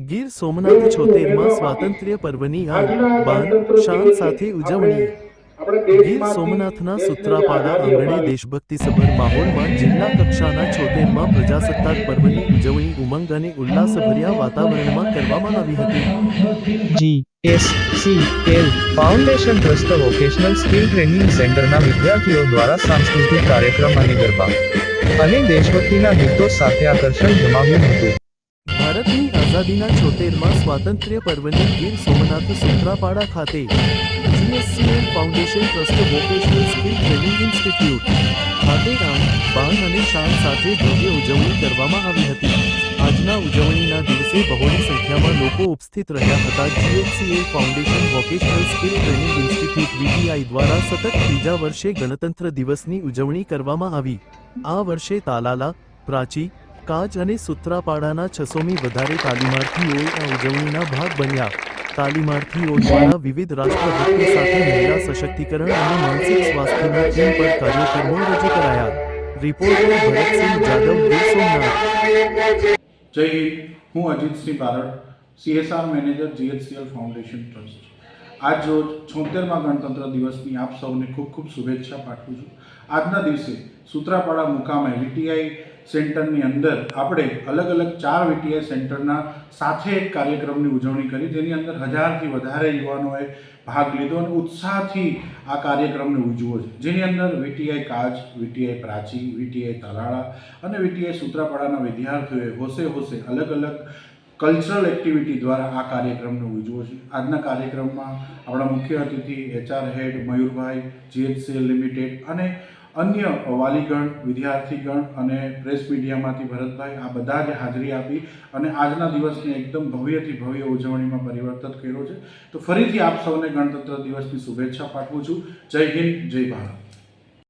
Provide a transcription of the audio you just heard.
ગીર સોમનાથ 76માં સ્વાતંત્ર્ય પર્વની આન બાન શાન સાથે ઉજવણી। ગીર સોમનાથના સૂત્રાપાડા આંગણે દેશભક્તિસભર માહોલમાં જિલ્લા કક્ષાના 76માં પ્રજાસત્તાક પર્વની ઉજવણી ઉમંગ અને ઉલ્લાસભર્યા વાતાવરણમાં કરવામાં આવી હતી। GSCL foundation trust vocational skill training સેન્ટરના વિદ્યાર્થીઓ દ્વારા સાંસ્કૃતિક કાર્યક્રમ અને ગરબા અને દેશભક્તિના ગીતો સાથે આકર્ષણ જમાવ્યું હતું। ભારતની આઝાદીના 76માં સ્વાતંત્ર્ય પર્વની ગીર સોમનાથ સૂત્રાપાડા ખાતે GSCL foundation trust vocational skill training institute ખાતે આન બાન અને શાન સાથે ભવ્ય ઉજવણી કરવામાં આવી હતી। આજના ઉજવણીના દિવસે બહોળી સંખ્યામાં લોકો ઉપસ્થિત રહ્યા હતા। GSCL foundation vocational skill training institute VTI દ્વારા સતત ત્રીજા વર્ષે ગણતંત્ર દિવસની ઉજવણી કરવામાં આવી। આ વર્ષે તાલાલા, પ્રાચી, કાજ અને સૂત્રાપાડાના 600મી વધારે તાલીમાર્થીઓએ આ ઉજવણીના ભાગ બન્યા। તાલીમાર્થીઓ દ્વારા વિવિધ રાષ્ટ્રભક્તિ સાથે મહિલા સશક્તિકરણ અને માનસિક સ્વાસ્થ્યના થીમ પર કાર્યક્રમો રજૂ કરાયા। રિપોર્ટર ભરતસિંહ જાદવ, ગીર સોમનાથ। જય હિન્દ, હું Ajitsinh Barad, CSR manager GSCL foundation trust. આજ રોજ 76મા ગણતંત્ર દિવસની આપ સૌને ખૂબ ખૂબ શુભેચ્છા પાઠવું છું। આજના દિવસે સૂત્રાપાડા મુકામે VTI સેન્ટરની અંદર આપણે અલગ અલગ 4 VTI સેન્ટરના સાથે એક કાર્યક્રમની ઉજવણી કરી, જેની અંદર 1000થી વધારે યુવાનોએ ભાગ લીધો અને ઉત્સાહથી આ કાર્યક્રમને ઉજવ્યો છે, જેની અંદર VTI કાજ, VTI પ્રાચી, VTI તાલાળા અને VTI સૂત્રાપાડાના વિદ્યાર્થીઓએ હોશે અલગ અલગ કલ્ચરલ એક્ટિવિટી દ્વારા આ કાર્યક્રમને ઉજવ્યો છે। આજના કાર્યક્રમમાં આપણા મુખ્ય અતિથિ HR હેડ મયુરભાઈ, GSCL લિમિટેડ અને અન્ય વાલીગણ, વિદ્યાર્થીગણ અને પ્રેસ મીડિયામાંથી ભરતભાઈ, આ બધા જ હાજરી આપી અને આજના દિવસને એકદમ ભવ્યથી ભવ્ય ઉજવણીમાં પરિવર્તિત કર્યો છે। તો ફરીથી આપ સૌને ગણતંત્ર દિવસની શુભેચ્છા પાઠવું છું। જય હિન્દ, જય ભારત।